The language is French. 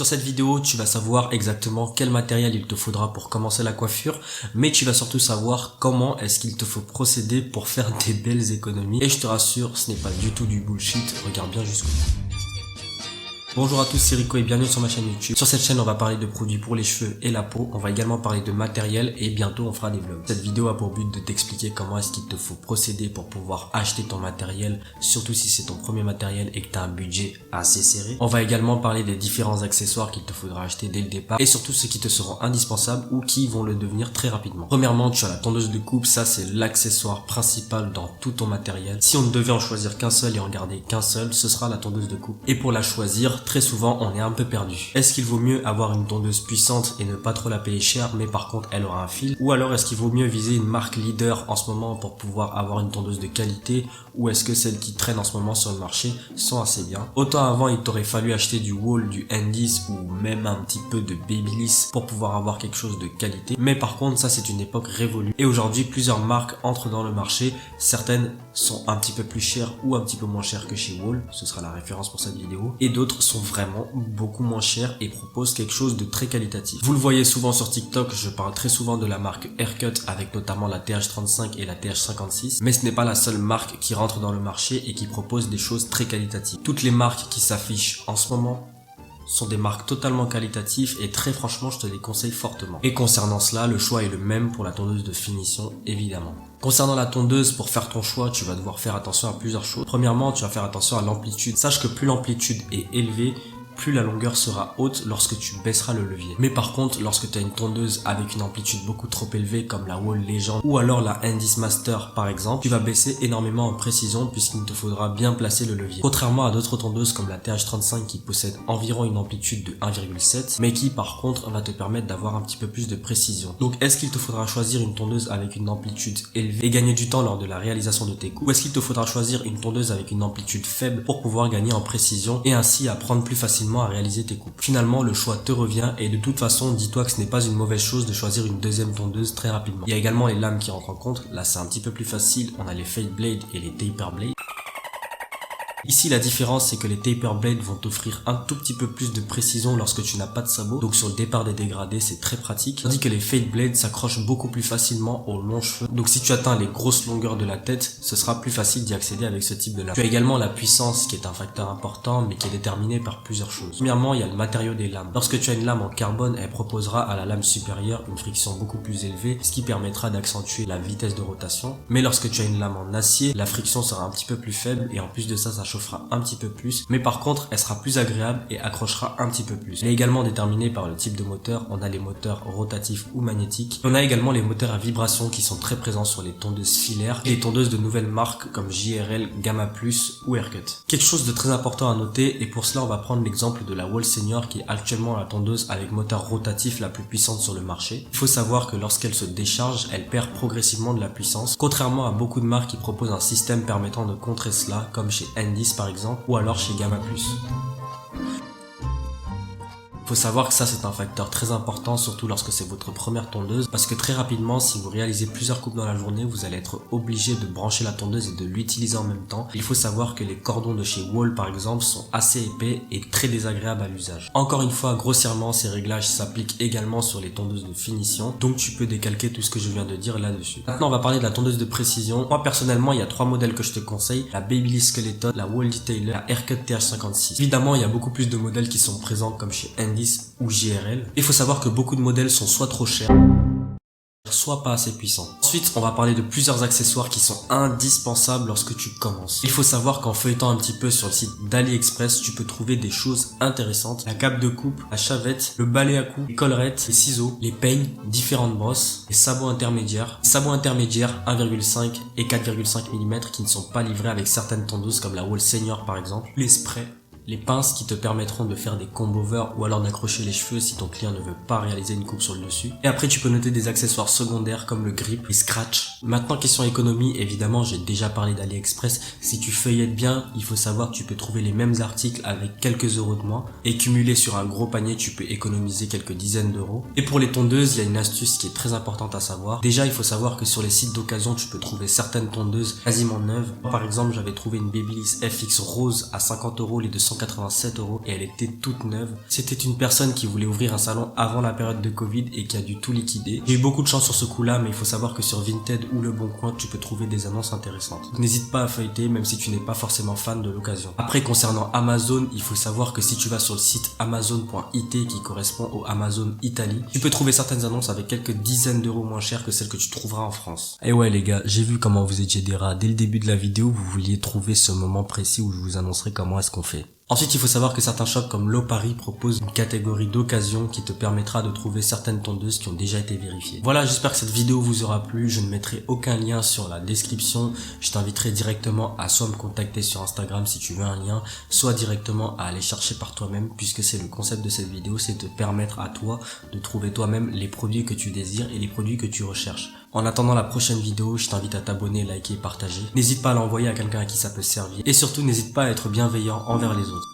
Sur cette vidéo, tu vas savoir exactement quel matériel il te faudra pour commencer la coiffure, mais tu vas surtout savoir comment est-ce qu'il te faut procéder pour faire des belles économies. Et je te rassure, ce n'est pas du tout du bullshit, regarde bien jusqu'au bout. Bonjour à tous, c'est Rico et bienvenue sur ma chaîne YouTube. Sur cette chaîne, on va parler de produits pour les cheveux et la peau. On va également parler de matériel et bientôt on fera des vlogs. Cette vidéo a pour but de t'expliquer comment est-ce qu'il te faut procéder pour pouvoir acheter ton matériel, surtout si c'est ton premier matériel et que tu as un budget assez serré. On va également parler des différents accessoires qu'il te faudra acheter dès le départ et surtout ceux qui te seront indispensables ou qui vont le devenir très rapidement. Premièrement, tu as la tondeuse de coupe, ça c'est l'accessoire principal dans tout ton matériel. Si on ne devait en choisir qu'un seul et en garder qu'un seul, ce sera la tondeuse de coupe. Et pour la choisir, très souvent on est un peu perdu. Est-ce qu'il vaut mieux avoir une tondeuse puissante et ne pas trop la payer cher mais par contre elle aura un fil? Ou alors est-ce qu'il vaut mieux viser une marque leader en ce moment pour pouvoir avoir une tondeuse de qualité? Ou est-ce que celles qui traînent en ce moment sur le marché sont assez bien? Autant avant il t'aurait fallu acheter du Wall, du N10 ou même un petit peu de Babyliss pour pouvoir avoir quelque chose de qualité. Mais par contre ça c'est une époque révolue. Et aujourd'hui plusieurs marques entrent dans le marché. Certaines sont un petit peu plus chères ou un petit peu moins chères que chez Wall. Ce sera la référence pour cette vidéo. Et d'autres sont vraiment beaucoup moins chères et proposent quelque chose de très qualitatif. Vous le voyez souvent sur TikTok, je parle très souvent de la marque Haircut avec notamment la TH35 et la TH56. Mais ce n'est pas la seule marque qui rentre dans le marché et qui propose des choses très qualitatives. Toutes les marques qui s'affichent en ce moment sont des marques totalement qualitatives et très franchement je te les conseille fortement. Et concernant cela, le choix est le même pour la tondeuse de finition évidemment. Concernant la tondeuse, pour faire ton choix, tu vas devoir faire attention à plusieurs choses. Premièrement, tu vas faire attention à l'amplitude. Sache que plus l'amplitude est élevée, plus la longueur sera haute lorsque tu baisseras le levier. Mais par contre, lorsque tu as une tondeuse avec une amplitude beaucoup trop élevée comme la Wall Legend ou alors la N10 Master par exemple, tu vas baisser énormément en précision puisqu'il te faudra bien placer le levier. Contrairement à d'autres tondeuses comme la TH35 qui possède environ une amplitude de 1,7 mais qui par contre va te permettre d'avoir un petit peu plus de précision. Donc est-ce qu'il te faudra choisir une tondeuse avec une amplitude élevée et gagner du temps lors de la réalisation de tes coupes, ou est-ce qu'il te faudra choisir une tondeuse avec une amplitude faible pour pouvoir gagner en précision et ainsi apprendre plus facilement à réaliser tes coupes? Finalement, le choix te revient et de toute façon, dis-toi que ce n'est pas une mauvaise chose de choisir une deuxième tondeuse très rapidement. Il y a également les lames qui rentrent en compte. Là, c'est un petit peu plus facile. On a les fade blade et les taper blade. Ici, la différence, c'est que les taper blades vont t'offrir un tout petit peu plus de précision lorsque tu n'as pas de sabot. Donc, sur le départ des dégradés, c'est très pratique. Tandis que les fade blades s'accrochent beaucoup plus facilement aux longs cheveux. Donc, si tu atteins les grosses longueurs de la tête, ce sera plus facile d'y accéder avec ce type de lame. Tu as également la puissance, qui est un facteur important, mais qui est déterminé par plusieurs choses. Premièrement, il y a le matériau des lames. Lorsque tu as une lame en carbone, elle proposera à la lame supérieure une friction beaucoup plus élevée, ce qui permettra d'accentuer la vitesse de rotation. Mais lorsque tu as une lame en acier, la friction sera un petit peu plus faible et en plus de ça chauffera un petit peu plus, mais par contre elle sera plus agréable et accrochera un petit peu plus. Elle est également déterminée par le type de moteur. On a les moteurs rotatifs ou magnétiques. On a également les moteurs à vibration qui sont très présents sur les tondeuses filaires et les tondeuses de nouvelles marques comme JRL, Gamma Plus ou Haircut. Quelque chose de très important à noter, et pour cela on va prendre l'exemple de la Wall Senior qui est actuellement la tondeuse avec moteur rotatif la plus puissante sur le marché. Il faut savoir que lorsqu'elle se décharge, elle perd progressivement de la puissance, contrairement à beaucoup de marques qui proposent un système permettant de contrer cela, comme chez N10 par exemple, ou alors chez Gamma Plus. Faut savoir que ça c'est un facteur très important, surtout lorsque c'est votre première tondeuse, parce que très rapidement, si vous réalisez plusieurs coupes dans la journée, vous allez être obligé de brancher la tondeuse et de l'utiliser en même temps. Il faut savoir que les cordons de chez Wall par exemple sont assez épais et très désagréables à l'usage. Encore une fois, grossièrement, ces réglages s'appliquent également sur les tondeuses de finition, donc tu peux décalquer tout ce que je viens de dire là-dessus. Maintenant on va parler de la tondeuse de précision. Moi personnellement, il y a 3 modèles que je te conseille: la Babyliss Skeleton, la Wall Detailer, la Haircut TH56. Évidemment, il y a beaucoup plus de modèles qui sont présents comme chez N10 ou JRL. Il faut savoir que beaucoup de modèles sont soit trop chers, soit pas assez puissants. Ensuite, on va parler de plusieurs accessoires qui sont indispensables lorsque tu commences. Il faut savoir qu'en feuilletant un petit peu sur le site d'AliExpress, tu peux trouver des choses intéressantes: la cape de coupe, la chavette, le balai à coups, les collerettes, les ciseaux, les peignes, différentes brosses, les sabots intermédiaires. Les sabots intermédiaires 1,5 et 4,5 mm qui ne sont pas livrés avec certaines tondeuses comme la Wall Senior par exemple, les sprays, les pinces qui te permettront de faire des comb-over ou alors d'accrocher les cheveux si ton client ne veut pas réaliser une coupe sur le dessus. Et après tu peux noter des accessoires secondaires comme le grip, les scratch. Maintenant question économie, évidemment j'ai déjà parlé d'AliExpress. Si tu feuillettes bien, il faut savoir que tu peux trouver les mêmes articles avec quelques euros de moins, et cumulé sur un gros panier tu peux économiser quelques dizaines d'euros. Et pour les tondeuses, il y a une astuce qui est très importante à savoir. Déjà il faut savoir que sur les sites d'occasion tu peux trouver certaines tondeuses quasiment neuves. Par exemple j'avais trouvé une Babyliss FX rose à 50 euros les 200 287 € et elle était toute neuve. C'était une personne qui voulait ouvrir un salon avant la période de Covid et qui a dû tout liquider. J'ai eu beaucoup de chance sur ce coup-là, mais il faut savoir que sur Vinted ou Le Bon Coin, tu peux trouver des annonces intéressantes. N'hésite pas à feuilleter, même si tu n'es pas forcément fan de l'occasion. Après, concernant Amazon, il faut savoir que si tu vas sur le site amazon.it qui correspond au Amazon Italie, tu peux trouver certaines annonces avec quelques dizaines d'euros moins chères que celles que tu trouveras en France. Et ouais les gars, j'ai vu comment vous étiez des rats. Dès le début de la vidéo, vous vouliez trouver ce moment précis où je vous annoncerai comment est-ce qu'on fait. Ensuite, il faut savoir que certains shops comme L'Oparis proposent une catégorie d'occasion qui te permettra de trouver certaines tondeuses qui ont déjà été vérifiées. Voilà, j'espère que cette vidéo vous aura plu. Je ne mettrai aucun lien sur la description. Je t'inviterai directement à soit me contacter sur Instagram si tu veux un lien, soit directement à aller chercher par toi-même, puisque c'est le concept de cette vidéo, c'est de te permettre à toi de trouver toi-même les produits que tu désires et les produits que tu recherches. En attendant la prochaine vidéo, je t'invite à t'abonner, liker et partager. N'hésite pas à l'envoyer à quelqu'un à qui ça peut servir. Et surtout, n'hésite pas à être bienveillant envers les autres.